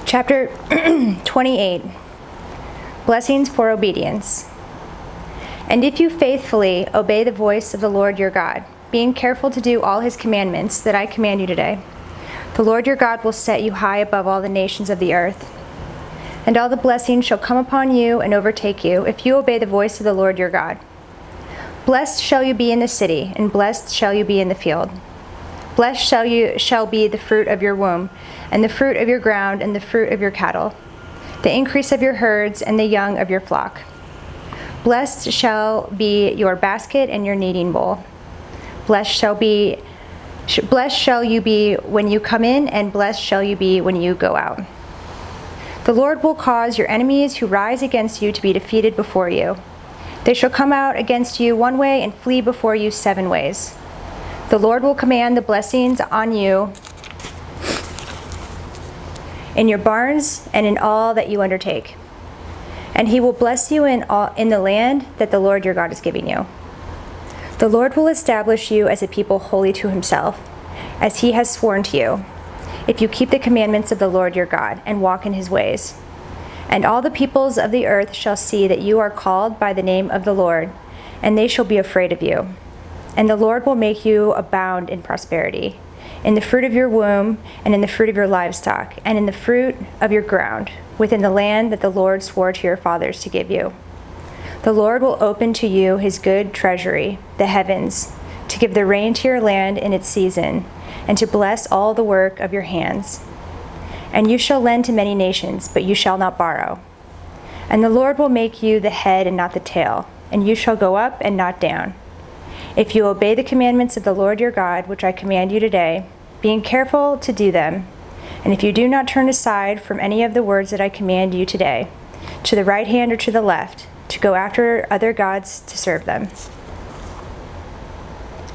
Chapter 28, Blessings for Obedience. And if you faithfully obey the voice of the Lord your God, being careful to do all his commandments that I command you today, the Lord your God will set you high above all the nations of the earth. And all the blessings shall come upon you and overtake you if you obey the voice of the Lord your God. Blessed shall you be in the city, and blessed shall you be in the field. Blessed shall be the fruit of your womb, and the fruit of your ground, and the fruit of your cattle, the increase of your herds, and the young of your flock. Blessed shall be your basket and your kneading bowl. Blessed shall you be when you come in, and blessed shall you be when you go out. The Lord will cause your enemies who rise against you to be defeated before you. They shall come out against you one way and flee before you 7 ways. The Lord will command the blessings on you in your barns and in all that you undertake. And he will bless you in the land that the Lord your God is giving you. The Lord will establish you as a people holy to himself, as he has sworn to you, if you keep the commandments of the Lord your God and walk in his ways. And all the peoples of the earth shall see that you are called by the name of the Lord, and they shall be afraid of you. And the Lord will make you abound in prosperity, in the fruit of your womb, and in the fruit of your livestock, and in the fruit of your ground, within the land that the Lord swore to your fathers to give you. The Lord will open to you his good treasury, the heavens, to give the rain to your land in its season, and to bless all the work of your hands. And you shall lend to many nations, but you shall not borrow. And the Lord will make you the head and not the tail, and you shall go up and not down, if you obey the commandments of the Lord your God, which I command you today, being careful to do them. And if you do not turn aside from any of the words that I command you today, to the right hand or to the left, to go after other gods to serve them.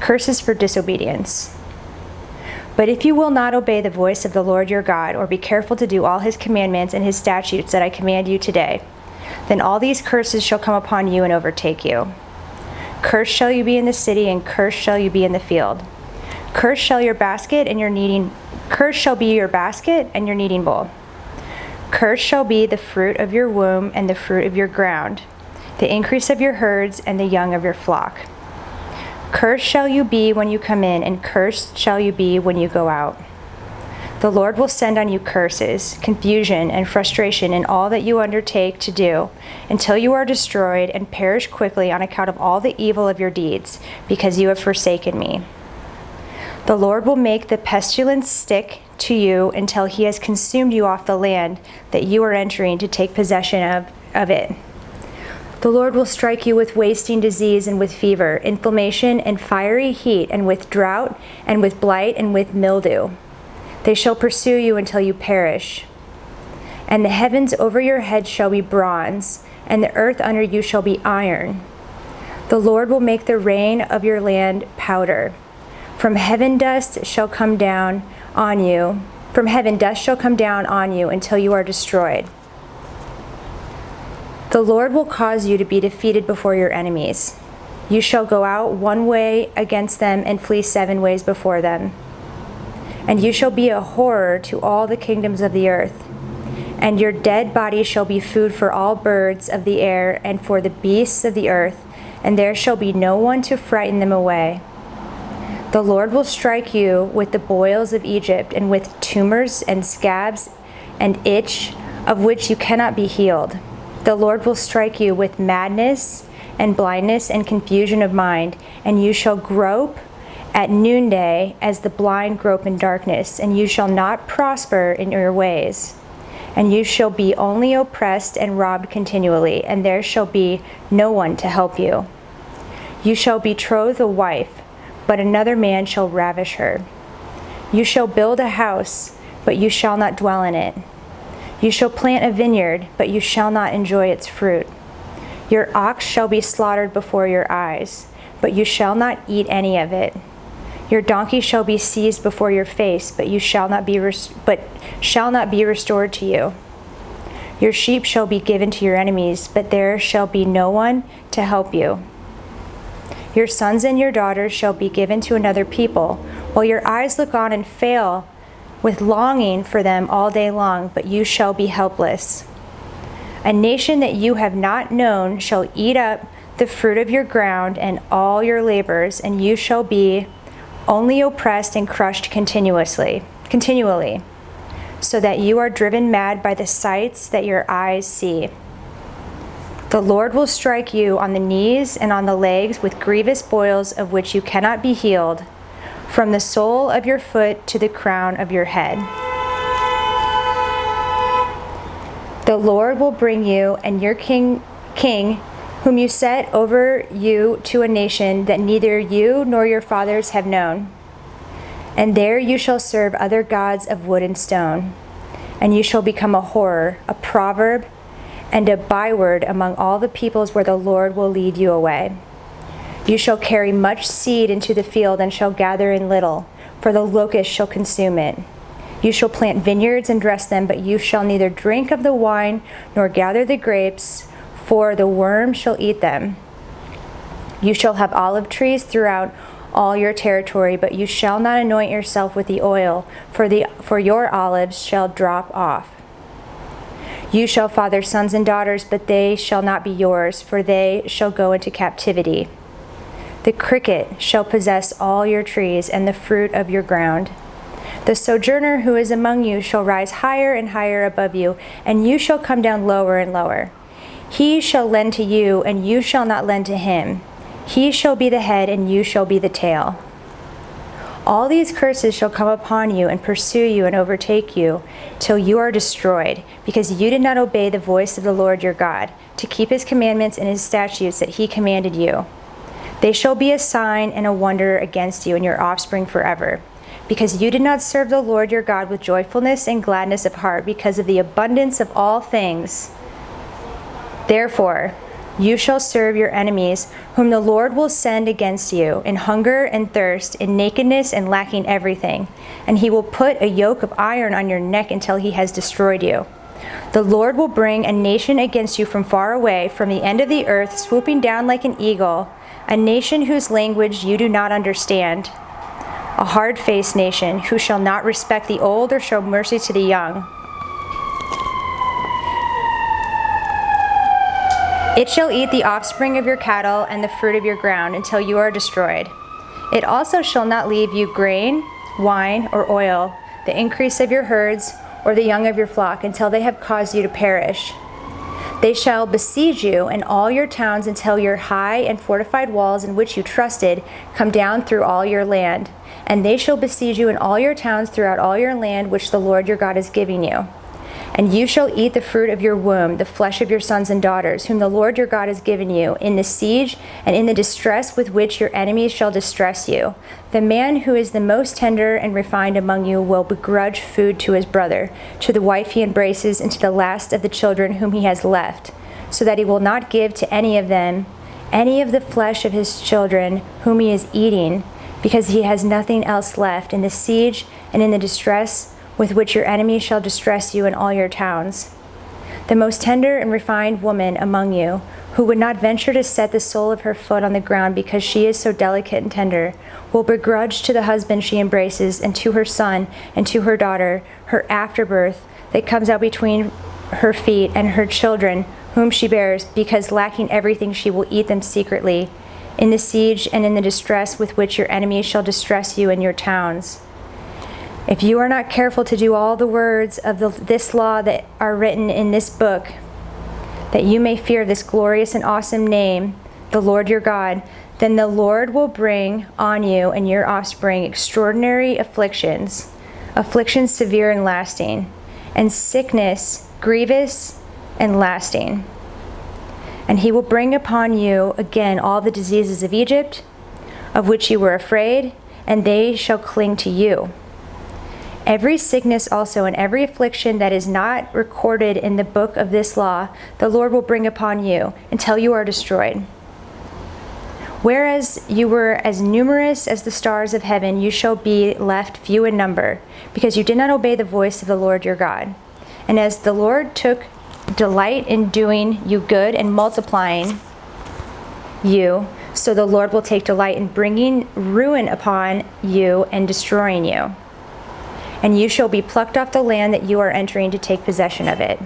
Curses for disobedience. But if you will not obey the voice of the Lord your God, or be careful to do all his commandments and his statutes that I command you today, then all these curses shall come upon you and overtake you. Cursed shall you be in the city, and cursed shall you be in the field. Cursed shall be your basket and your kneading bowl. Cursed shall be the fruit of your womb and the fruit of your ground, the increase of your herds and the young of your flock. Cursed shall you be when you come in, and cursed shall you be when you go out. The Lord will send on you curses, confusion, and frustration in all that you undertake to do, until you are destroyed and perish quickly on account of all the evil of your deeds, because you have forsaken me. The Lord will make the pestilence stick to you until he has consumed you off the land that you are entering to take possession of it. The Lord will strike you with wasting disease and with fever, inflammation and fiery heat, and with drought and with blight and with mildew. They shall pursue you until you perish. And the heavens over your head shall be bronze, and the earth under you shall be iron. The Lord will make the rain of your land powder. From heaven dust shall come down on you. From heaven dust shall come down on you until you are destroyed. The Lord will cause you to be defeated before your enemies. You shall go out one way against them and flee 7 ways before them. And you shall be a horror to all the kingdoms of the earth. And your dead body shall be food for all birds of the air and for the beasts of the earth, and there shall be no one to frighten them away. The Lord will strike you with the boils of Egypt, and with tumors and scabs and itch, of which you cannot be healed. The Lord will strike you with madness and blindness and confusion of mind, and you shall grope at noonday as the blind grope in darkness, and you shall not prosper in your ways. And you shall be only oppressed and robbed continually, and there shall be no one to help you. You shall betroth a wife, but another man shall ravish her. You shall build a house, but you shall not dwell in it. You shall plant a vineyard, but you shall not enjoy its fruit. Your ox shall be slaughtered before your eyes, but you shall not eat any of it. Your donkey shall be seized before your face, but shall not be restored to you. Your sheep shall be given to your enemies, but there shall be no one to help you. Your sons and your daughters shall be given to another people, while your eyes look on and fail with longing for them all day long, but you shall be helpless. A nation that you have not known shall eat up the fruit of your ground and all your labors, and you shall be only oppressed and crushed continually, so that you are driven mad by the sights that your eyes see. The Lord will strike you on the knees and on the legs with grievous boils of which you cannot be healed, from the sole of your foot to the crown of your head. The Lord will bring you and your king, whom you set over you, to a nation that neither you nor your fathers have known. And there you shall serve other gods of wood and stone, and you shall become a horror, a proverb, and a byword among all the peoples where the Lord will lead you away. You shall carry much seed into the field and shall gather in little, for the locust shall consume it. You shall plant vineyards and dress them, but you shall neither drink of the wine nor gather the grapes, for the worm shall eat them. You shall have olive trees throughout all your territory, but you shall not anoint yourself with the oil, for your olives shall drop off. You shall father sons and daughters, but they shall not be yours, for they shall go into captivity. The cricket shall possess all your trees and the fruit of your ground. The sojourner who is among you shall rise higher and higher above you, and you shall come down lower and lower. He shall lend to you, and you shall not lend to him. He shall be the head, and you shall be the tail. All these curses shall come upon you and pursue you and overtake you till you are destroyed, because you did not obey the voice of the Lord your God, to keep his commandments and his statutes that he commanded you. They shall be a sign and a wonder against you and your offspring forever, because you did not serve the Lord your God with joyfulness and gladness of heart because of the abundance of all things. Therefore, you shall serve your enemies, whom the Lord will send against you, in hunger and thirst, in nakedness and lacking everything. And he will put a yoke of iron on your neck until he has destroyed you. The Lord will bring a nation against you from far away, from the end of the earth, swooping down like an eagle, a nation whose language you do not understand, a hard-faced nation who shall not respect the old or show mercy to the young. It shall eat the offspring of your cattle and the fruit of your ground until you are destroyed. It also shall not leave you grain, wine, or oil, the increase of your herds, or the young of your flock, until they have caused you to perish. They shall besiege you in all your towns until your high and fortified walls in which you trusted come down through all your land. And they shall besiege you in all your towns throughout all your land which the Lord your God is giving you. And you shall eat the fruit of your womb, the flesh of your sons and daughters, whom the Lord your God has given you, in the siege and in the distress with which your enemies shall distress you. The man who is the most tender and refined among you will begrudge food to his brother, to the wife he embraces, and to the last of the children whom he has left, so that he will not give to any of them any of the flesh of his children whom he is eating, because he has nothing else left, in the siege and in the distress with which your enemies shall distress you in all your towns. The most tender and refined woman among you, who would not venture to set the sole of her foot on the ground because she is so delicate and tender, will begrudge to the husband she embraces, and to her son and to her daughter, her afterbirth that comes out between her feet, and her children whom she bears, because lacking everything she will eat them secretly, in the siege and in the distress with which your enemies shall distress you in your towns. If you are not careful to do all the words of this law that are written in this book, that you may fear this glorious and awesome name, the Lord your God, then the Lord will bring on you and your offspring extraordinary afflictions, afflictions severe and lasting, and sickness grievous and lasting. And he will bring upon you again all the diseases of Egypt, of which you were afraid, and they shall cling to you. Every sickness also and every affliction that is not recorded in the book of this law, the Lord will bring upon you until you are destroyed. Whereas you were as numerous as the stars of heaven, you shall be left few in number, because you did not obey the voice of the Lord your God. And as the Lord took delight in doing you good and multiplying you, so the Lord will take delight in bringing ruin upon you and destroying you. and you shall be plucked off the land that you are entering to take possession of it.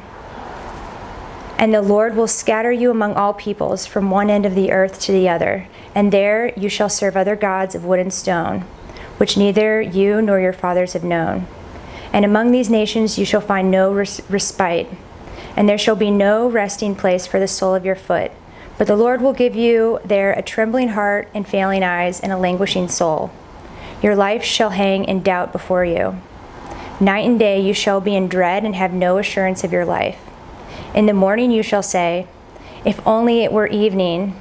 And the Lord will scatter you among all peoples from one end of the earth to the other, and there you shall serve other gods of wood and stone, which neither you nor your fathers have known. And among these nations you shall find no respite, and there shall be no resting place for the sole of your foot. But the Lord will give you there a trembling heart and failing eyes and a languishing soul. Your life shall hang in doubt before you. Night and day you shall be in dread and have no assurance of your life. In the morning you shall say, if only it were evening,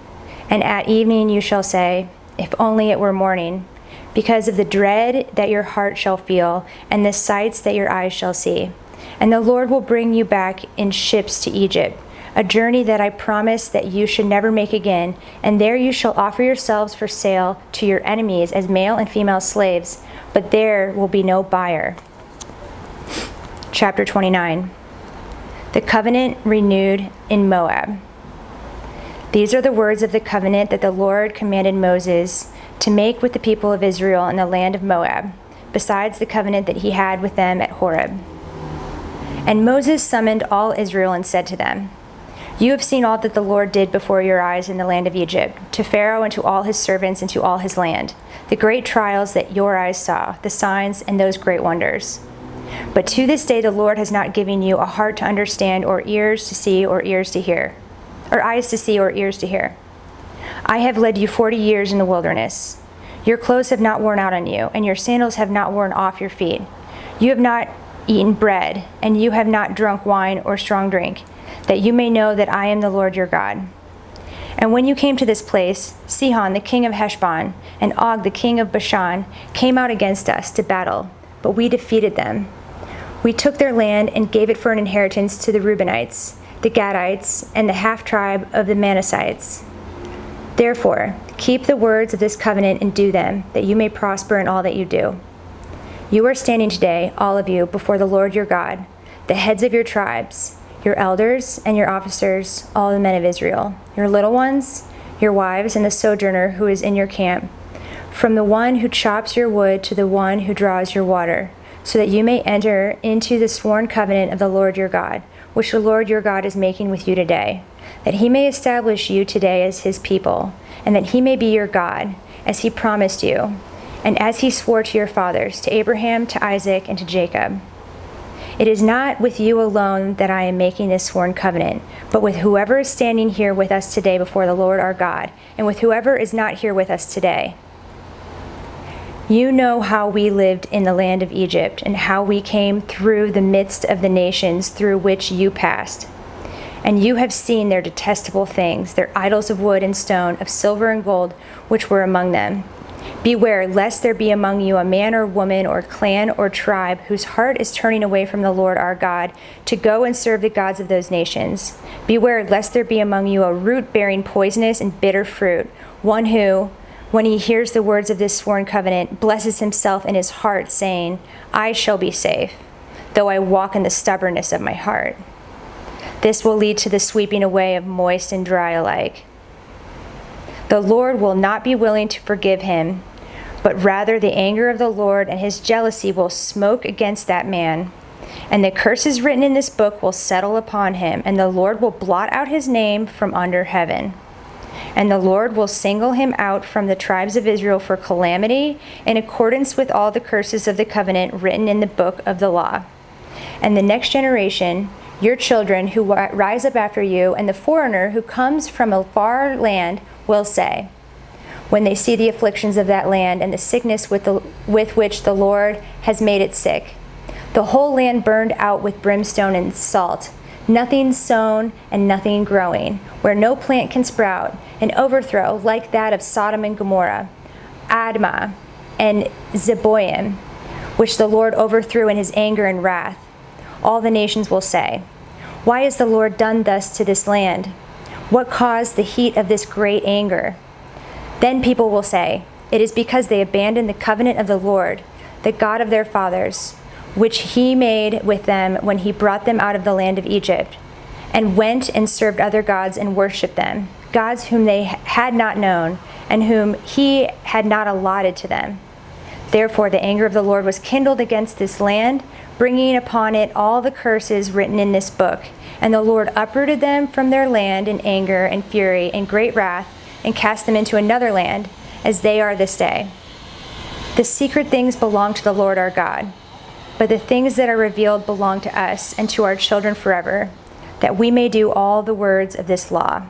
and at evening you shall say, if only it were morning, because of the dread that your heart shall feel, and the sights that your eyes shall see. And the Lord will bring you back in ships to Egypt, a journey that I promised that you should never make again, and there you shall offer yourselves for sale to your enemies as male and female slaves, but there will be no buyer. Chapter 29. The covenant renewed in Moab. These are the words of the covenant that the Lord commanded Moses to make with the people of Israel in the land of Moab, besides the covenant that he had with them at Horeb. And Moses summoned all Israel and said to them, you have seen all that the Lord did before your eyes in the land of Egypt, to Pharaoh and to all his servants and to all his land, the great trials that your eyes saw, the signs and those great wonders. But to this day the Lord has not given you a heart to understand, or ears to see, or ears to hear, or eyes to see, or ears to hear. I have led you 40 years in the wilderness. Your clothes have not worn out on you, and your sandals have not worn off your feet. You have not eaten bread, and you have not drunk wine or strong drink, that you may know that I am the Lord your God. And when you came to this place, Sihon the king of Heshbon and Og the king of Bashan came out against us to battle, but we defeated them. We took their land and gave it for an inheritance to the Reubenites, the Gadites, and the half-tribe of the Manassites. Therefore, keep the words of this covenant and do them, that you may prosper in all that you do. You are standing today, all of you, before the Lord your God, the heads of your tribes, your elders and your officers, all the men of Israel, your little ones, your wives, and the sojourner who is in your camp, from the one who chops your wood to the one who draws your water, so that you may enter into the sworn covenant of the Lord your God, which the Lord your God is making with you today, that he may establish you today as his people, and that he may be your God, as he promised you, and as he swore to your fathers, to Abraham, to Isaac, and to Jacob. It is not with you alone that I am making this sworn covenant, but with whoever is standing here with us today before the Lord our God, and with whoever is not here with us today. You know how we lived in the land of Egypt, and how we came through the midst of the nations through which you passed. And you have seen their detestable things, their idols of wood and stone, of silver and gold, which were among them. Beware, lest there be among you a man or woman or clan or tribe whose heart is turning away from the Lord our God to go and serve the gods of those nations. Beware, lest there be among you a root bearing poisonous and bitter fruit, one who, when he hears the words of this sworn covenant, blesses himself in his heart, saying, I shall be safe, though I walk in the stubbornness of my heart. This will lead to the sweeping away of moist and dry alike. The Lord will not be willing to forgive him, but rather the anger of the Lord and his jealousy will smoke against that man. And the curses written in this book will settle upon him, and the Lord will blot out his name from under heaven. And the Lord will single him out from the tribes of Israel for calamity, in accordance with all the curses of the covenant written in the book of the law. And the next generation, your children who rise up after you, and the foreigner who comes from a far land, will say, when they see the afflictions of that land and the sickness with which the Lord has made it sick, the whole land burned out with brimstone and salt, nothing sown and nothing growing, where no plant can sprout, an overthrow like that of Sodom and Gomorrah, Admah, and Zeboim, which the Lord overthrew in his anger and wrath. All the nations will say, why has the Lord done thus to this land? What caused the heat of this great anger? Then people will say, it is because they abandoned the covenant of the Lord, the God of their fathers, which he made with them when he brought them out of the land of Egypt, and went and served other gods and worshipped them, gods whom they had not known, and whom he had not allotted to them. Therefore the anger of the Lord was kindled against this land, bringing upon it all the curses written in this book. And the Lord uprooted them from their land in anger and fury and great wrath, and cast them into another land, as they are this day. The secret things belong to the Lord our God, but the things that are revealed belong to us and to our children forever, that we may do all the words of this law.